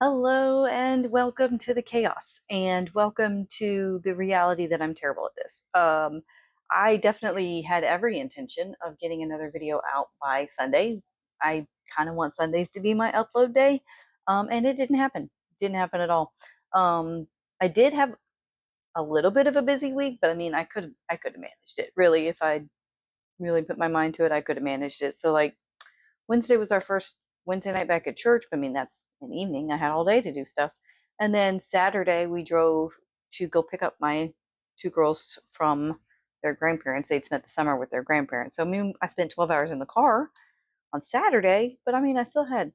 Hello and welcome to the chaos and welcome to the reality that I'm terrible at this. I definitely had every intention of getting another video out by Sunday. I kind of want Sundays to be my upload day, and it didn't happen. Didn't happen at all. I did have a little bit of a busy week, but I mean, I could have managed it. Really, if I really put my mind to it, I could have managed it. So like Wednesday was our first Wednesday night back at church. I mean, that's an evening. I had all day to do stuff. And then Saturday, we drove to go pick up my two girls from their grandparents. They'd spent the summer with their grandparents. So I mean, I spent 12 hours in the car on Saturday, but I mean, I still had,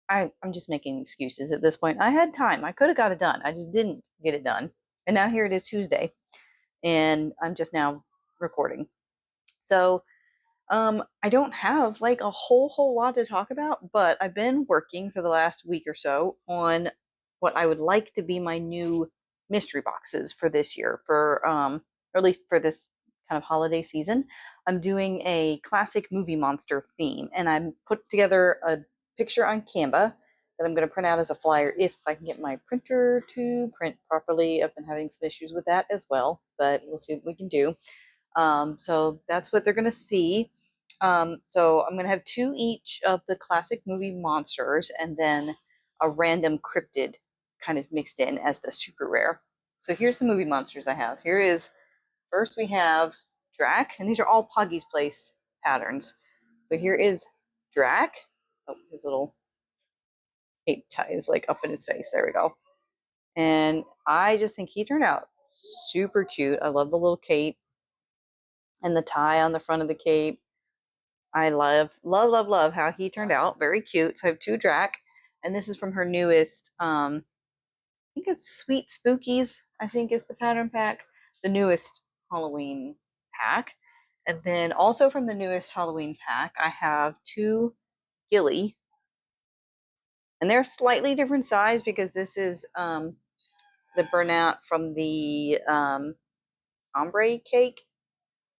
I'm just making excuses at this point. I had time. I could have got it done. I just didn't get it done. And now here it is Tuesday, and I'm just now recording. So I don't have like a whole lot to talk about, but I've been working for the last week or so on what I would like to be my new mystery boxes for this year, or at least for this kind of holiday season. I'm doing a classic movie monster theme, and I'm put together a picture on Canva that I'm going to print out as a flyer if I can get my printer to print properly. I've been having some issues with that as well, but we'll see what we can do. So that's what they're going to see. So I'm going to have two each of the classic movie monsters and then a random cryptid kind of mixed in as the super rare. So here's the movie monsters I have. First we have Drac, and these are all Puggy's Place patterns. So here is Drac. Oh, his little cape tie is like up in his face. There we go. And I just think he turned out super cute. I love the little cape and the tie on the front of the cape. I love how he turned out. Very cute. So I have two Drac, and this is from her newest. I think it's Sweet Spookies. I think is the pattern pack, the newest Halloween pack, and then also from the newest Halloween pack, I have two Gilly, and they're slightly different size because this is the burnout from the ombre cake.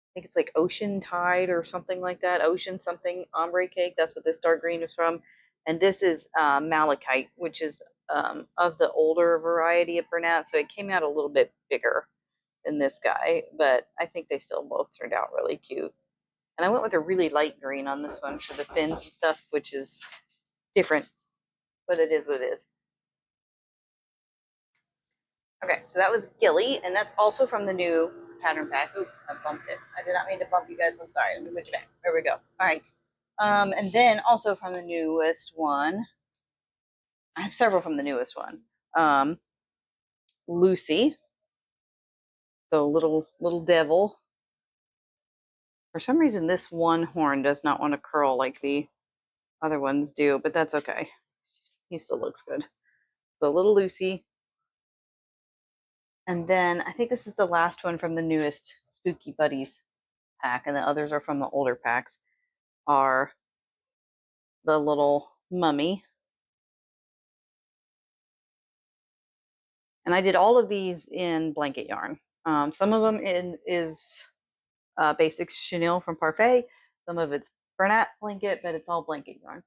I think it's like Ocean Tide or something like that. Ocean something ombre cake. That's what this dark green is from. And this is Malachite, which is of the older variety of burnout. So it came out a little bit bigger than this guy, but I think they still both turned out really cute. And I went with a really light green on this one for the fins and stuff, which is different, but it is what it is. Okay, so that was Gilly, and that's also from the new pattern pack. Oop, I bumped it. I did not mean to bump you guys. I'm sorry. Let me put you back. There we go. All right. And then also from the newest one, I have several from the newest one. Lucy, the little devil. For some reason, this one horn does not want to curl like the other ones do, but that's okay. He still looks good. So little Lucy. And then I think this is the last one from the newest Spooky Buddies pack, and the others are from the older packs, are the little mummy. And I did all of these in blanket yarn. Some of them is basic chenille from Parfait. Some of it's Bernat blanket, but it's all blanket yarn.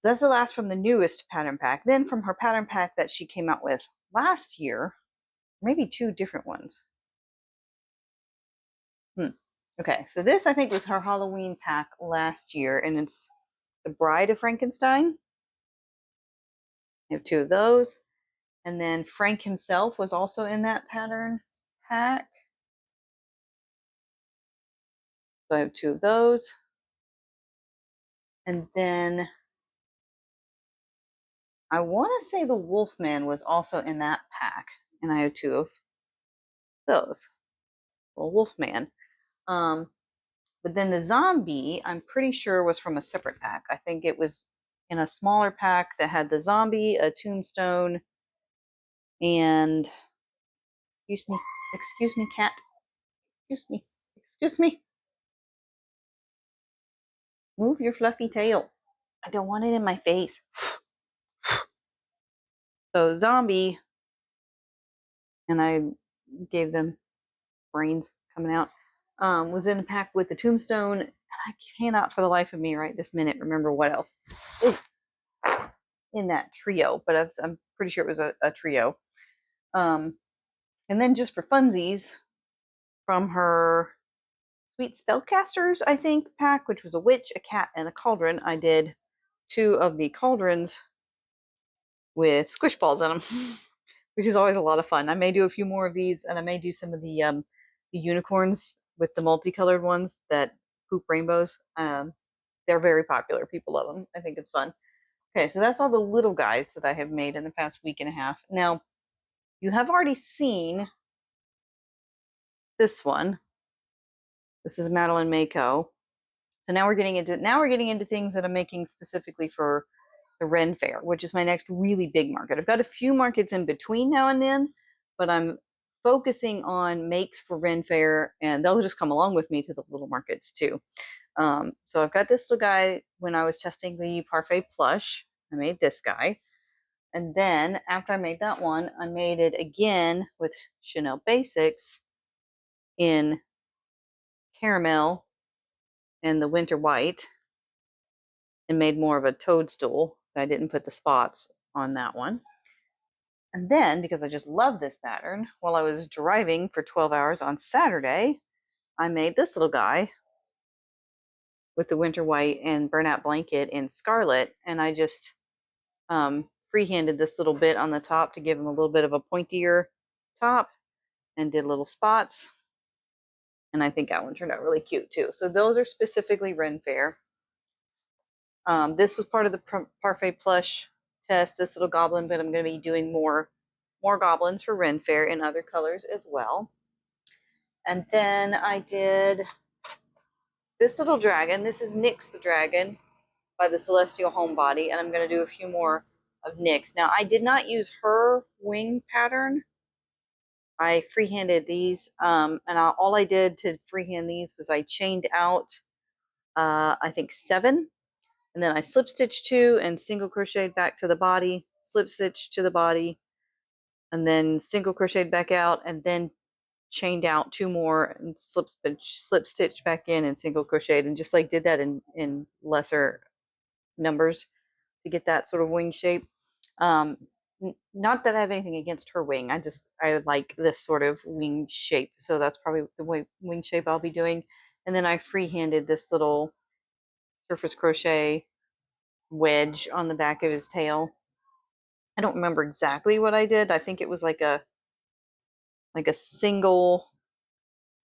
That's the last from the newest pattern pack. Then from her pattern pack that she came out with last year, maybe two different ones. Okay, so this I think was her Halloween pack last year, and it's the Bride of Frankenstein. I have two of those. And then Frank himself was also in that pattern pack. So I have two of those. And then I want to say the Wolfman was also in that pack. And I have two of those. Well, Wolfman. But then the zombie, I'm pretty sure was from a separate pack. I think it was in a smaller pack that had the zombie, a tombstone, and excuse me, cat. Excuse me. Move your fluffy tail. I don't want it in my face. So zombie, and I gave them brains coming out, was in a pack with the tombstone. And I cannot for the life of me right this minute remember what else. Ooh. in that trio, but I'm pretty sure it was a trio. And then just for funsies, from her Sweet Spellcasters, I think, pack, which was a witch, a cat, and a cauldron, I did 2 of the cauldrons with squish balls in them, which is always a lot of fun. I may do a few more of these, and I may do some of the unicorns with the multicolored ones that poop rainbows. They're very popular. People love them. I think it's fun. Okay, so that's all the little guys that I have made in the past week and a half. Now, you have already seen this one. This is Madeline Mako. So now we're getting into things that I'm making specifically for the Ren Fair, which is my next really big market. I've got a few markets in between now and then, but I'm focusing on makes for Ren Fair, and they'll just come along with me to the little markets too. So I've got this little guy. When I was testing the Parfait plush, I made this guy. And then after I made that one, I made it again with Chanel Basics in caramel and the winter white, and made more of a toadstool. So I didn't put the spots on that one. And then, because I just love this pattern, while I was driving for 12 hours on Saturday, I made this little guy with the winter white and burnout blanket in scarlet. And I just freehanded this little bit on the top to give him a little bit of a pointier top, and did little spots. And I think that one turned out really cute too. So those are specifically Ren Fair. This was part of the Parfait plush test, this little goblin, but I'm going to be doing more goblins for Ren Fair in other colors as well. And then I did this little dragon. This is Nyx the Dragon by the Celestial Homebody, and I'm going to do a few more of Nyx. Now, I did not use her wing pattern. I freehanded these, and all I did to freehand these was I chained out, I think 7, and then I slip stitched 2 and single crocheted back to the body, slip stitched to the body, and then single crocheted back out, and then chained out 2 more and slip stitched back in and single crocheted, and just like did that in lesser numbers to get that sort of wing shape. Not that I have anything against her wing. I like this sort of wing shape. So that's probably the wing shape I'll be doing. And then I freehanded this little surface crochet wedge on the back of his tail. I don't remember exactly what I did. I think it was like a single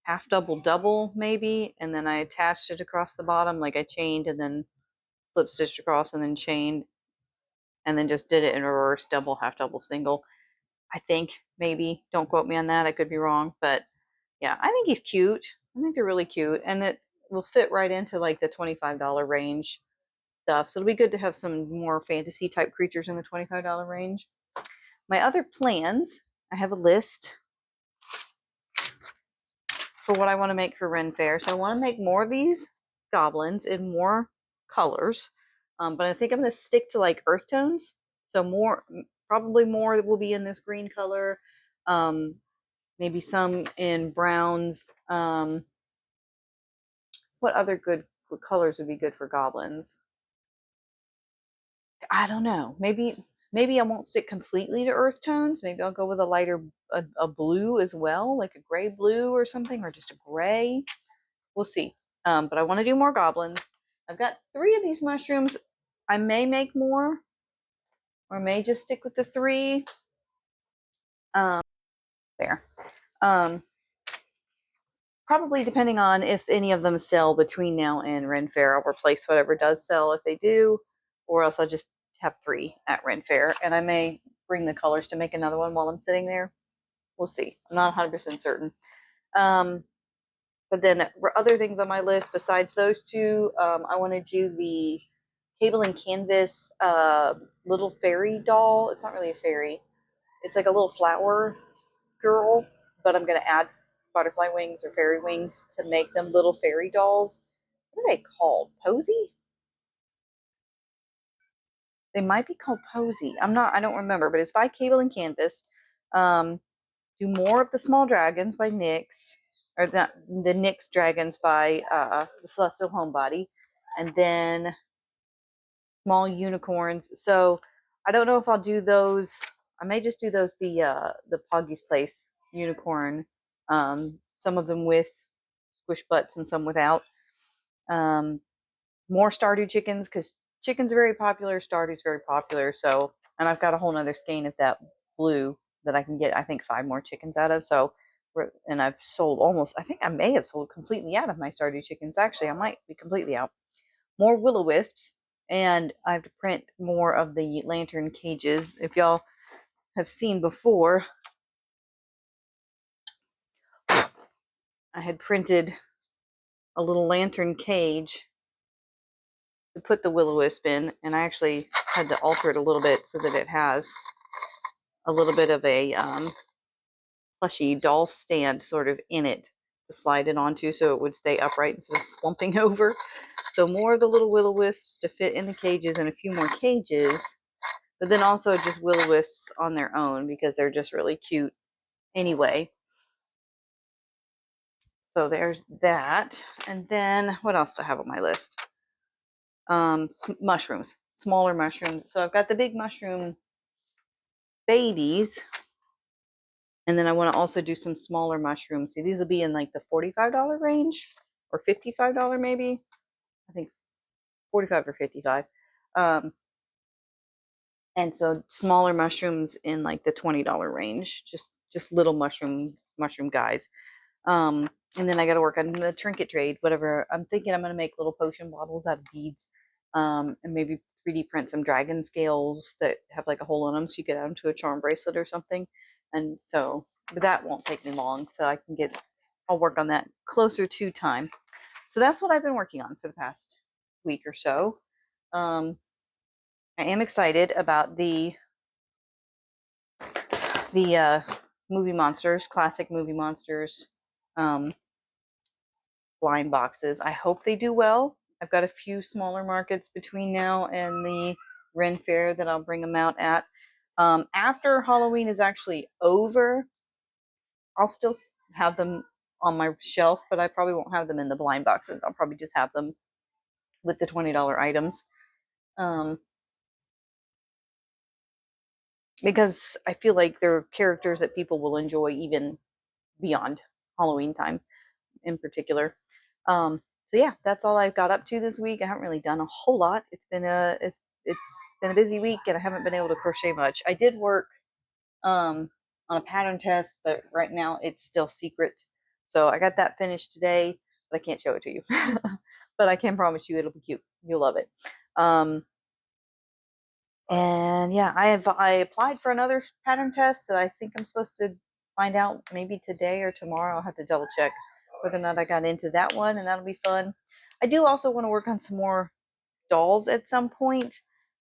half double maybe, and then I attached it across the bottom, like I chained and then slip stitched across and then chained, and then just did it in reverse, double, half double, single. I think, maybe, don't quote me on that, I could be wrong, but yeah, I think he's cute. I think they're really cute, and it will fit right into like the $25 range stuff. So it'll be good to have some more fantasy type creatures in the $25 range. My other plans, I have a list for what I want to make for Ren Fair. So I want to make more of these goblins in more colors, but I think I'm going to stick to like earth tones. So probably more will be in this green color, maybe some in browns. What other good colors would be good for goblins? I don't know. Maybe I won't stick completely to earth tones. Maybe I'll go with a lighter a blue as well, like a gray blue or something, or just a gray. We'll see. But I want to do more goblins. I've got 3 of these mushrooms. I may make more, or may just stick with the 3. There. Probably depending on if any of them sell between now and Ren Fair. I'll replace whatever does sell if they do, or else I'll just have 3 at Ren Fair, and I may bring the colors to make another one while I'm sitting there. We'll see. I'm not 100% certain. But then other things on my list besides those 2, I want to do the Cable and Canvas little fairy doll. It's not really a fairy. It's like a little flower girl, but I'm going to add butterfly wings or fairy wings to make them little fairy dolls. What are they called? Posy? They might be called Posy. I don't remember, but it's by Cable and Canvas. Do more of the Small Dragons by Nyx, or the Nyx Dragons by the Celestial Homebody, and then Small Unicorns. So I don't know if I'll do those. I may just do those, the Poggy's Place unicorn. Some of them with squish butts and some without. Um, More Stardew chickens, because chicken's very popular, Stardew's very popular. So, and I've got a whole nother skein of that blue that I can get, I think, 5 more chickens out of. So, and I've sold almost, I think I may have sold completely out of my Stardew chickens. Actually, I might be completely out. More Will-O-Wisps, and I have to print more of the lantern cages. If y'all have seen before, I had printed a little lantern cage to put the Will-O-Wisp in, and I actually had to alter it a little bit so that it has a little bit of a plushy doll stand sort of in it to slide it onto so it would stay upright instead of slumping over. So more of the little Will-O-Wisps to fit in the cages and a few more cages, but then also just Will-O-Wisps on their own because they're just really cute anyway. So there's that. And then what else do I have on my list? Mushrooms, smaller mushrooms. So I've got the big mushroom babies, and then I want to also do some smaller mushrooms. See, these will be in like the $45 range or $55 maybe. I think 45 or 55. And so smaller mushrooms in like the $20 range, just little mushroom guys. And then I got to work on the trinket trade, whatever. I'm thinking I'm going to make little potion bottles out of beads, and maybe 3D print some dragon scales that have like a hole in them so you get them to a charm bracelet or something. And so, but that won't take me long, so I'll work on that closer to time. So that's what I've been working on for the past week or so. I am excited about the Movie Monsters, classic Movie Monsters blind boxes. I hope they do well. I've got a few smaller markets between now and the Ren Fair that I'll bring them out at. After Halloween is actually over, I'll still have them on my shelf, but I probably won't have them in the blind boxes. I'll probably just have them with the $20 items. Because I feel like they're characters that people will enjoy even beyond Halloween time in particular. So yeah, that's all I've got up to this week. I haven't really done a whole lot. It's been a busy week, and I haven't been able to crochet much. I did work on a pattern test, but right now it's still secret. So I got that finished today, but I can't show it to you. But I can promise you it'll be cute. You'll love it. And yeah, I applied for another pattern test that I think I'm supposed to find out maybe today or tomorrow. I'll have to double check whether or not I got into that one, and that'll be fun. I do also want to work on some more dolls at some point.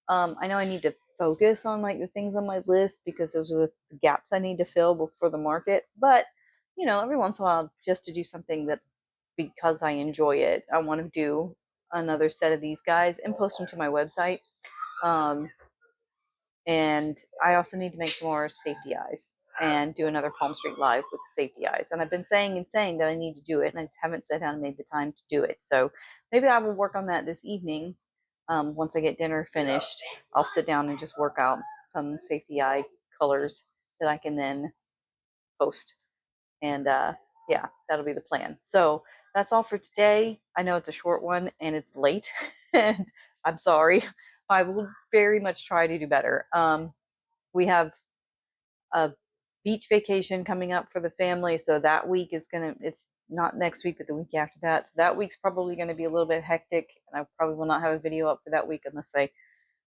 I know I need to focus on like the things on my list because those are the gaps I need to fill before the market. But you know, every once in a while, just to do something that because I enjoy it, I want to do another set of these guys and post them to my website. And I also need to make some more safety eyes and do another Palm Street Live with the safety eyes. And I've been saying that I need to do it, and I just haven't sat down and made the time to do it. So maybe I will work on that this evening. Once I get dinner finished, I'll sit down and just work out some safety eye colors that I can then post. And yeah, that'll be the plan. So that's all for today. I know it's a short one and it's late, and I'm sorry. I will very much try to do better. We have a beach vacation coming up for the family, so that week is it's not next week, but the week after that. So that week's probably gonna be a little bit hectic, and I probably will not have a video up for that week unless I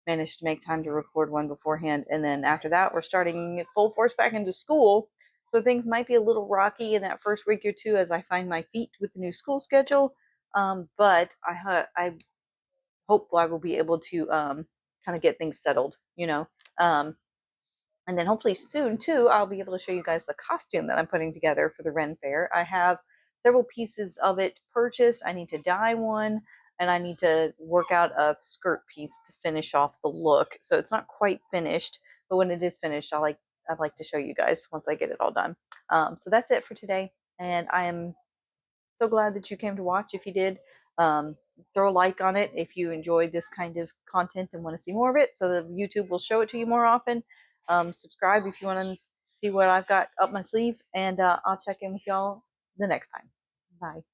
manage to make time to record one beforehand. And then after that, we're starting full force back into school. So things might be a little rocky in that first week or two as I find my feet with the new school schedule. But I hope I will be able to kind of get things settled, you know. And then hopefully soon too, I'll be able to show you guys the costume that I'm putting together for the Ren Fair. I have several pieces of it purchased. I need to dye one, and I need to work out a skirt piece to finish off the look. So it's not quite finished, but when it is finished, I'd like to show you guys once I get it all done. So that's it for today, and I am so glad that you came to watch. If you did, Throw a like on it if you enjoy this kind of content and want to see more of it, so that YouTube will show it to you more often. Subscribe if you want to see what I've got up my sleeve, and I'll check in with y'all the next time. Bye.